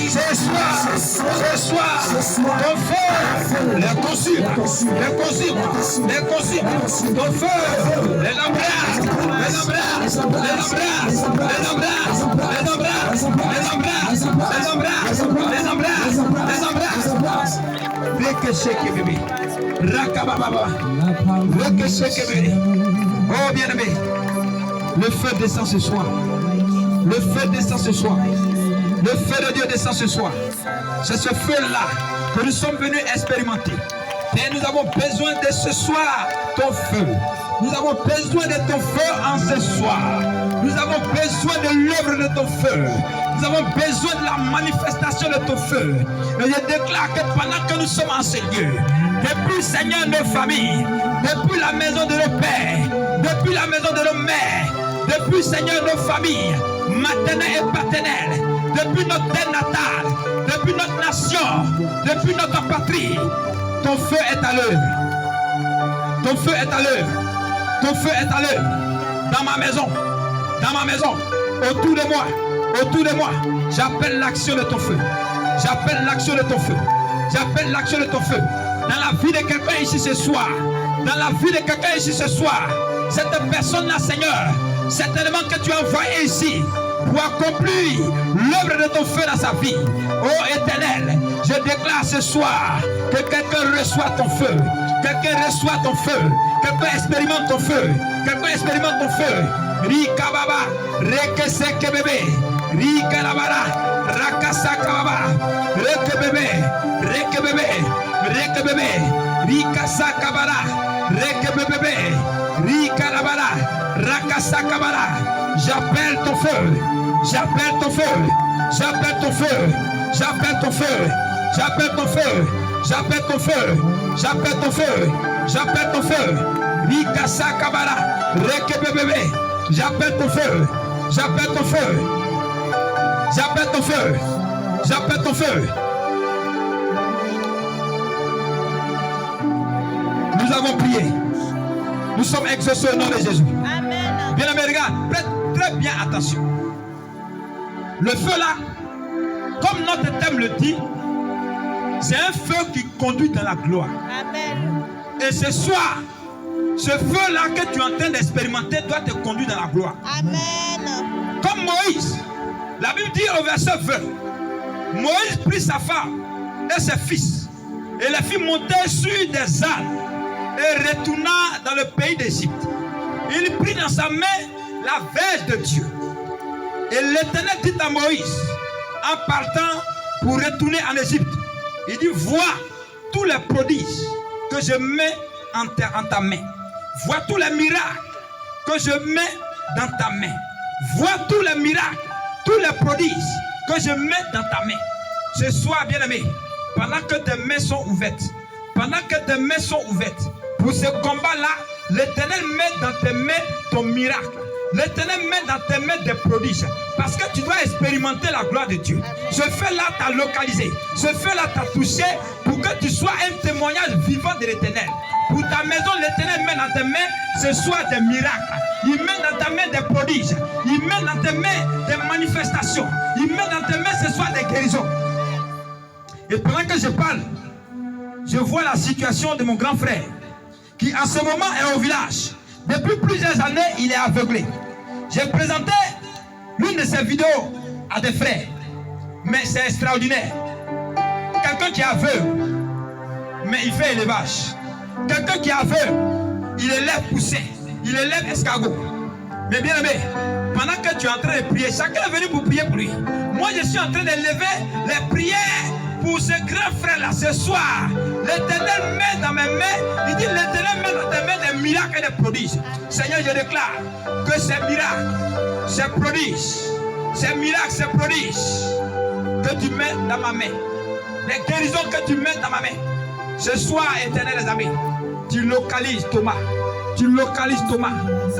Ce soir, ton feu les consume, ton feu les embrasse, Oh bien-aimé, le feu descend ce soir. Le feu descend ce soir. Le feu de Dieu descend ce soir. C'est ce feu-là que nous sommes venus expérimenter. Et nous avons besoin de ce soir ton feu. Nous avons besoin de ton feu en ce soir. Nous avons besoin de l'œuvre de ton feu. Nous avons besoin de la manifestation de ton feu. Et je déclare que pendant que nous sommes en ce lieu, depuis Seigneur nos familles, depuis la maison de nos pères, depuis la maison de nos mères, depuis Seigneur nos familles, maternelles et paternelles, depuis notre terre natale, depuis notre nation, depuis notre patrie, ton feu est à l'œuvre. Ton feu est à l'œuvre. Ton feu est à l'œuvre. Dans ma maison, autour de moi, j'appelle l'action de ton feu. J'appelle l'action de ton feu. J'appelle l'action de ton feu. Dans la vie de quelqu'un ici ce soir, dans la vie de quelqu'un ici ce soir, cette personne-là, Seigneur, certainement que tu as envoyé ici pour accomplir l'œuvre de ton feu dans sa vie. Oh Éternel, je déclare ce soir que quelqu'un reçoit ton feu. Quelqu'un reçoit ton feu. Quelqu'un expérimente ton feu. Quelqu'un expérimente ton feu. Rika baba, reke seke bébé. Rika labara, rakasa kababa. Reke bébé, reke bébé, reke bébé. Rika sakabara, reke bébé. Rika labara, rakasa kabara. J'appelle ton feu. J'appelle ton feu. J'appelle ton feu. J'appelle ton feu. J'appelle ton feu. J'appelle ton feu. J'appelle ton feu. J'appelle ton feu. Rikasa kabara. Reke bébé. J'appelle ton feu. J'appelle ton feu. J'appelle ton feu. J'appelle ton feu. Nous avons prié. Nous sommes exaucés au nom de Jésus. Amen. Bien aimé, regarde, prête très bien attention. Le feu là, comme notre thème le dit, c'est un feu qui conduit dans la gloire. Amen. Et ce soir, ce feu là que tu es en train d'expérimenter doit te conduire dans la gloire. Amen. Comme Moïse, la Bible dit au verset 20, Moïse prit sa femme et ses fils et les fit monter sur des ânes et retourna dans le pays d'Égypte. Il prit dans sa main la verge de Dieu. Et l'Éternel dit à Moïse, en partant pour retourner en Égypte, il dit, vois tous les prodiges que je mets en ta main. Vois tous les miracles que je mets dans ta main. Vois tous les miracles, tous les prodiges que je mets dans ta main. Ce soir, bien-aimé, pendant que tes mains sont ouvertes, pour ce combat-là, l'Éternel met dans tes mains ton miracle. L'Éternel met dans tes mains des prodiges. Parce que tu dois expérimenter la gloire de Dieu. Ce feu-là t'a localisé. Ce feu-là t'a touché pour que tu sois un témoignage vivant de l'Éternel. Pour ta maison, l'Éternel met dans tes mains ce soir des miracles. Il met dans ta main des prodiges. Il met dans tes mains des manifestations. Il met dans tes mains ce soir des guérisons. Et pendant que je parle, je vois la situation de mon grand frère qui en ce moment est au village. Depuis plusieurs années, il est aveuglé. J'ai présenté l'une de ses vidéos à des frères. Mais c'est extraordinaire. Quelqu'un qui est aveugle, mais il fait élevage. Quelqu'un qui est aveugle, il élève poussin, il élève escargot. Mais bien aimé, pendant que tu es en train de prier, chacun est venu pour prier pour lui. Moi, je suis en train d'élever les prières pour ce grand frère-là. Ce soir, l'Éternel met dans mes mains, il dit, l'Éternel met dans tes mains des miracles et des prodiges. Seigneur, je déclare que ces miracles, ces prodiges, ces miracles, ces prodiges que tu mets dans ma main, les guérisons que tu mets dans ma main, ce soir, Éternel, les amis, tu localises Thomas. Tu localises Thomas.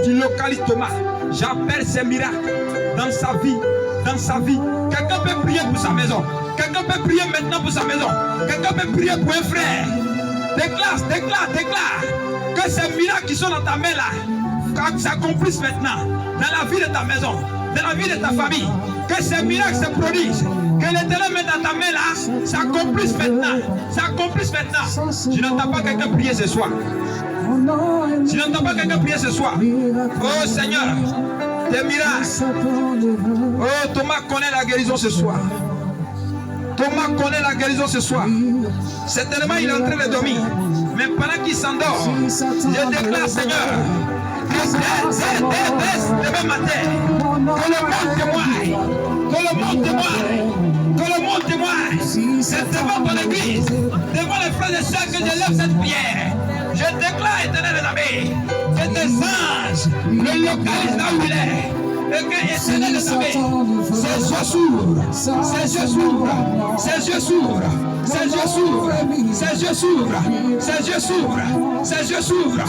Tu localises Thomas. J'appelle ces miracles dans sa vie. Dans sa vie. Quelqu'un peut prier pour sa maison. Quelqu'un peut prier maintenant pour sa maison. Quelqu'un peut prier pour un frère. Déclare que ces miracles qui sont dans ta main là s'accomplissent maintenant dans la vie de ta maison. dans la vie de ta famille. Que ces miracles se produisent. Que l'Éternel mette dans ta main là, s'accomplisse maintenant. S'accomplisse maintenant. Je n'entends pas quelqu'un prier ce soir. Je n'entends pas quelqu'un prier ce soir. Oh Seigneur, tes miracles. Oh, Thomas connaît la guérison ce soir. Thomas connaît la guérison ce soir. Certainement, il est en train de dormir. Mais pendant qu'il s'endort, je déclare, Seigneur, demain matin, que le monde témoigne. Que le monde témoigne. Que le monde témoigne. C'est devant ton église, devant les frères et sœurs que je lève cette prière. Je déclare, Éternel des armées, que tes anges le localisent là où il est. Et que Éternel des armées, ses yeux s'ouvrent, ses yeux s'ouvrent, ses yeux s'ouvrent, ses yeux s'ouvrent, ses yeux s'ouvrent, ses yeux s'ouvrent, ses yeux s'ouvrent.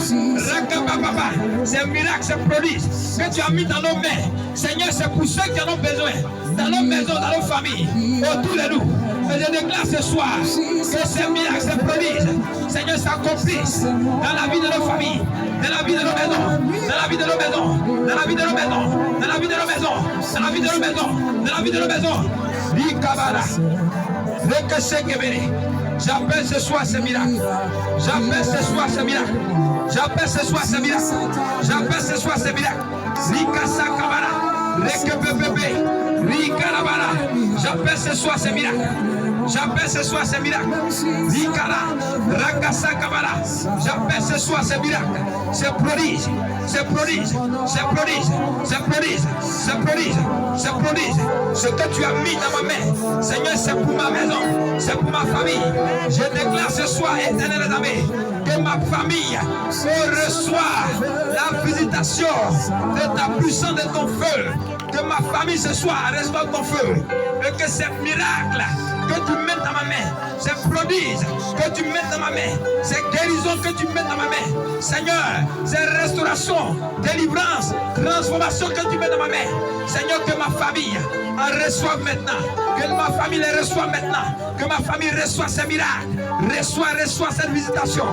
Rakababa, ces miracles se produisent que tu as mis dans nos mains. Seigneur, c'est pour ceux qui en ont besoin, dans nos maisons, dans nos familles, autour de nous. Et je déclare ce soir que ces miracles se produisent. Seigneur, s'accomplissent dans la vie de nos familles, dans la vie de nos maisons, dans la vie de nos maisons, dans la vie de nos maisons, dans la vie de nos maisons, dans la vie de nos maisons, dans la vie de nos maisons. Likabara, Rekesekebere. J'appelle ce soir ces miracles. J'appelle ce soir ces miracles. J'appelle ce soir ces miracles. J'appelle ce soir ces miracles. Likasakabara, Rekebebebe, Rikarabara. J'appelle ce soir ces miracles. J'appelle ce soir ces miracles. Likara, Rakasakabara. J'appelle ce soir ces miracles. C'est prodige, c'est prodige, c'est prodige, c'est prodige, c'est prodige, c'est prodige. Ce que tu as mis dans ma main, Seigneur, c'est pour ma maison, c'est pour ma famille. Je déclare ce soir, Éternel des armées, que ma famille reçoit la visitation de ta puissance, de ton feu. Que ma famille ce soir reçoive ton feu. Et que ces miracles que tu mets dans ma main, ces prodiges que tu mets dans ma main, ces guérisons que tu mets dans ma main, Seigneur, ces restaurations, délivrance, transformation que tu mets dans ma main, Seigneur, que ma famille en reçoive maintenant, que ma famille les reçoive maintenant, que ma famille reçoive ces miracles, reçoit cette visitation,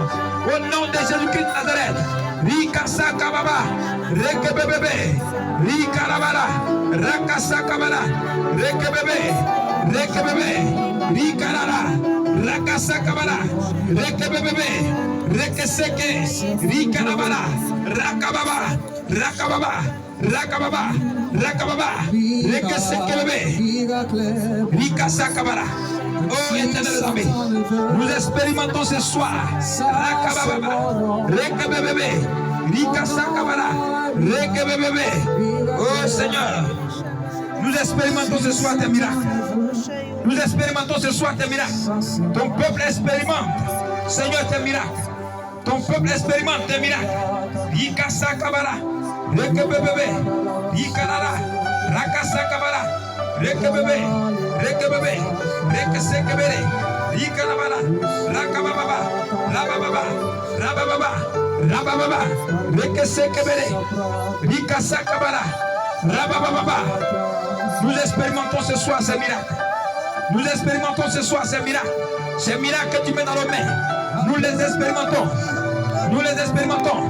au nom de Jésus-Christ de Nazareth. Rikasa kababa, rekebebebe, rikarabara, rakasa kabara, rekebebe, rekebebe, rikarara, rakasa kabara, rekebebebe, rekeseke, rikarabara, rakababa, rakababa, rakababa, rakababa, rekesekebebe, rikasa kabara. Oh Éternel des armées, nous expérimentons ce soir Rakababa, Rekebebebe, Rikasakabara, Rekebebebe. Oh Seigneur, nous expérimentons ce soir tes miracles. Nous expérimentons ce soir tes miracles. Ton peuple expérimente, Seigneur, tes miracles. Ton peuple expérimente tes miracles. Rikasakabara, Rekebebebe, Rikarara, Rakasakabara, Rekebebe, Rekebebe, Rekesekebere, Rikarabara, Rakababa, Rabababa, Rabababa, Rabababa, Rekesekebere, Rikasakabara, Rabababa. Nous expérimentons ce soir ces miracles. Nous expérimentons ce soir ces miracles. Ces miracles que tu mets dans nos mains. Nous les expérimentons. Nous les expérimentons.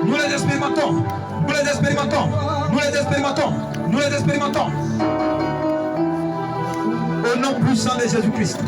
Nous les expérimentons. Nous les expérimentons. Nous les expérimentons. Nous les expérimentons. Au nom puissant de Jésus-Christ.